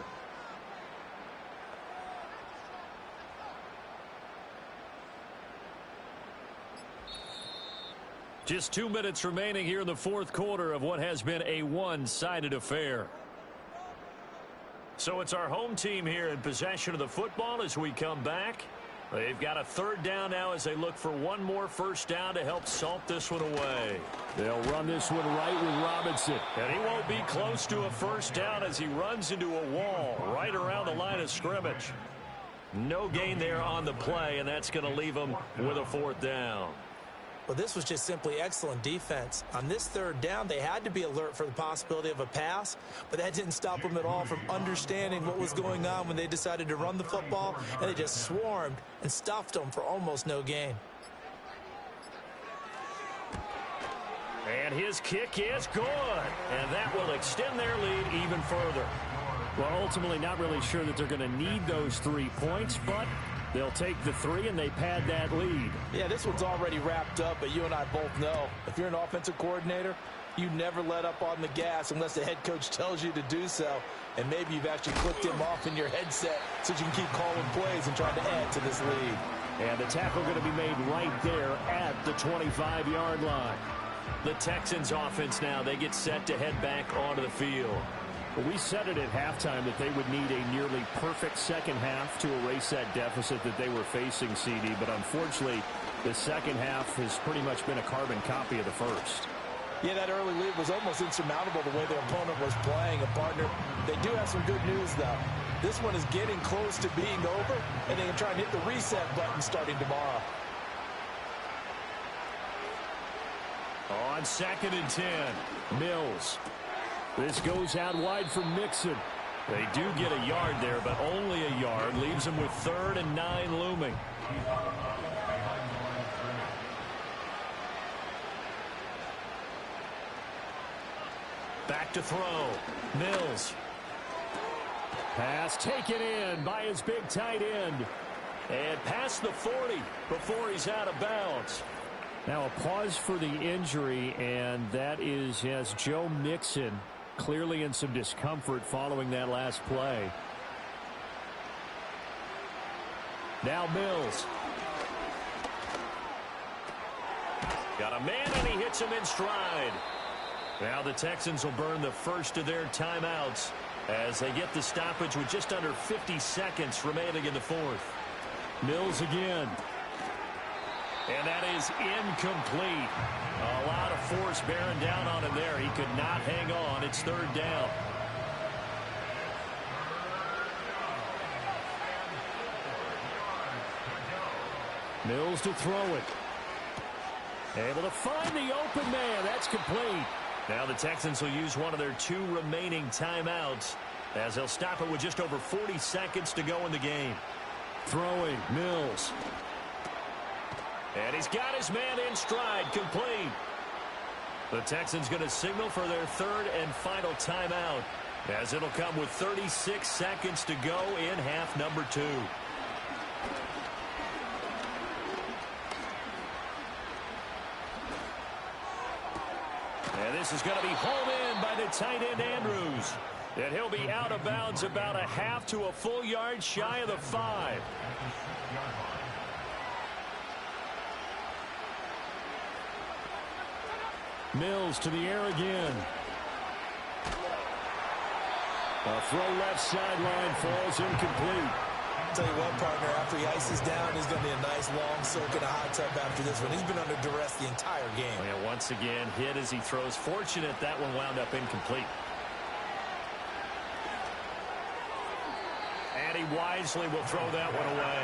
Just 2 minutes remaining here in the 4th quarter of what has been a one-sided affair. So it's our home team here in possession of the football as we come back. They've got a 3rd down now as they look for one more 1st down to help salt this one away. They'll run this one right with Robinson. And he won't be close to a 1st down as he runs into a wall right around the line of scrimmage. No gain there on the play, and that's going to leave him with a 4th down. Well, this was just simply excellent defense. On this 3rd down, they had to be alert for the possibility of a pass, but that didn't stop them at all from understanding what was going on when they decided to run the football, and they just swarmed and stuffed them for almost no gain. And his kick is good, and that will extend their lead even further. Well, ultimately, not really sure that they're going to need those 3 points, but they'll take the 3 and they pad that lead. Yeah, this one's already wrapped up, but you and I both know if you're an offensive coordinator, you never let up on the gas unless the head coach tells you to do so. And maybe you've actually clicked him off in your headset so you can keep calling plays and trying to add to this lead. And the tackle going to be made right there at the 25-yard line. The Texans offense now, they get set to head back onto the field. Well, we said it at halftime that they would need a nearly perfect second half to erase that deficit that they were facing, CD. But unfortunately, the second half has pretty much been a carbon copy of the first. Yeah, that early lead was almost insurmountable the way their opponent was playing. A partner, they do have some good news, though. This one is getting close to being over, and they can try and hit the reset button starting tomorrow. On 2nd and 10, Mills. This goes out wide for Mixon. They do get a yard there, but only a yard. Leaves them with 3rd and 9 looming. Back to throw. Mills. Pass taken in by his big tight end. And past the 40 before he's out of bounds. Now a pause for the injury, and that is as Joe Mixon clearly in some discomfort following that last play. Now Mills. Got a man, and he hits him in stride. Now the Texans will burn the first of their timeouts as they get the stoppage with just under 50 seconds remaining in the fourth. Mills again. And that is incomplete. A lot of force bearing down on him there. He could not hang on. It's 3rd down. Mills to throw it. Able to find the open man. That's complete. Now the Texans will use one of their 2 remaining timeouts as they'll stop it with just over 40 seconds to go in the game. Throwing, Mills. And he's got his man in stride, complete. The Texans going to signal for their 3rd and final timeout as it'll come with 36 seconds to go in half number 2. And this is going to be hauled in by the tight end Andrews. And he'll be out of bounds about a half to a full yard shy of the 5. Mills to the air again. A throw left sideline falls incomplete. Tell you what, partner, after he ices down, he's going to be a nice long soak in a hot tub after this one. He's been under duress the entire game. And once again, hit as he throws. Fortunate that one wound up incomplete. And he wisely will throw that one away.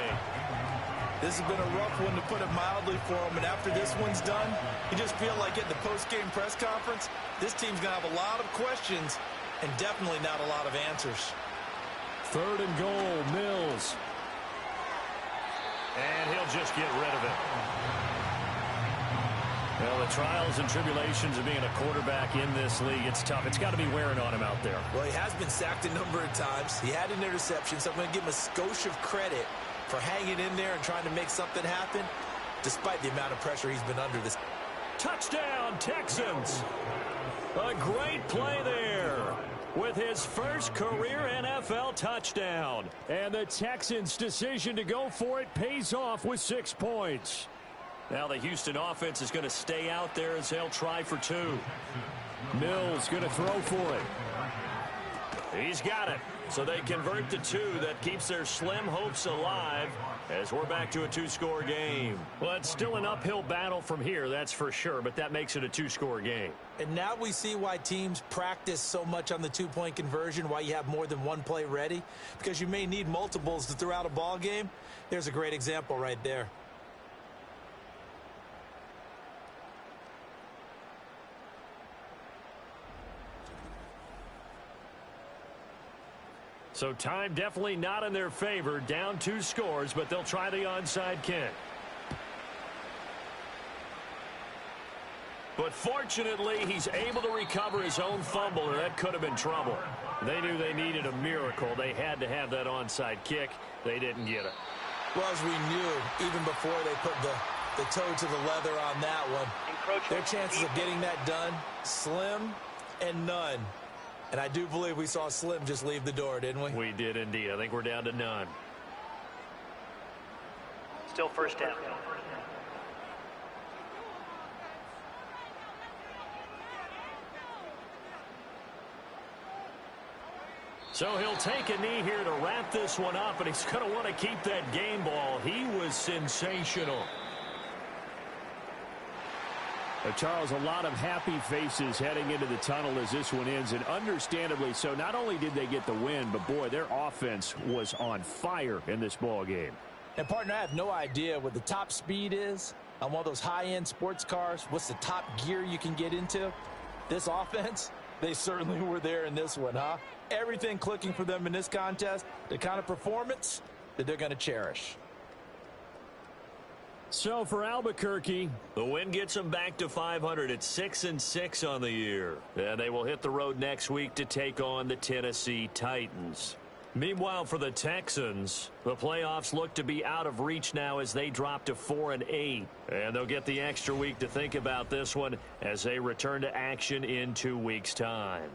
This has been a rough one, to put it mildly, for him. And after this one's done, you just feel like at the post-game press conference, this team's going to have a lot of questions and definitely not a lot of answers. 3rd and goal, Mills. And he'll just get rid of it. Well, the trials and tribulations of being a quarterback in this league, it's tough. It's got to be wearing on him out there. Well, he has been sacked a number of times. He had an interception, so I'm going to give him a skosh of credit for hanging in there and trying to make something happen, despite the amount of pressure he's been under this. Touchdown, Texans. A great play there with his first career NFL touchdown. And the Texans' decision to go for it pays off with 6 points. Now the Houston offense is going to stay out there as they'll try for 2. Mills going to throw for it. He's got it. So they convert to 2. That keeps their slim hopes alive as we're back to a 2-score game. Well, it's still an uphill battle from here, that's for sure, but that makes it a 2-score game. And now we see why teams practice so much on the 2-point conversion, why you have more than one play ready, because you may need multiples to throw out a ball game. There's a great example right there. So time definitely not in their favor. Down 2 scores, but they'll try the onside kick. But fortunately, he's able to recover his own fumble, or that could have been trouble. They knew they needed a miracle. They had to have that onside kick. They didn't get it. Well, as we knew, even before they put the toe to the leather on that one, their chances of getting that done, slim and none. And I do believe we saw Slim just leave the door, didn't we? We did indeed. I think we're down to none. Still first down. So he'll take a knee here to wrap this one up, and he's going to want to keep that game ball. He was sensational. Charles, a lot of happy faces heading into the tunnel as this one ends, and understandably so. Not only did they get the win, but, boy, their offense was on fire in this ball game. And, partner, I have no idea what the top speed is on one of those high-end sports cars. What's the top gear you can get into? This offense, they certainly were there in this one, huh? Everything clicking for them in this contest, the kind of performance that they're going to cherish. So for Albuquerque, the win gets them back to 500 at 6-6 on the year. And they will hit the road next week to take on the Tennessee Titans. Meanwhile, for the Texans, the playoffs look to be out of reach now as they drop to 4-8. And they'll get the extra week to think about this one as they return to action in 2 weeks' time.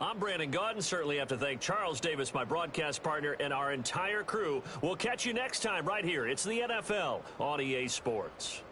I'm Brandon Gaudin. Certainly have to thank Charles Davis, my broadcast partner, and our entire crew. We'll catch you next time right here. It's the NFL on EA Sports.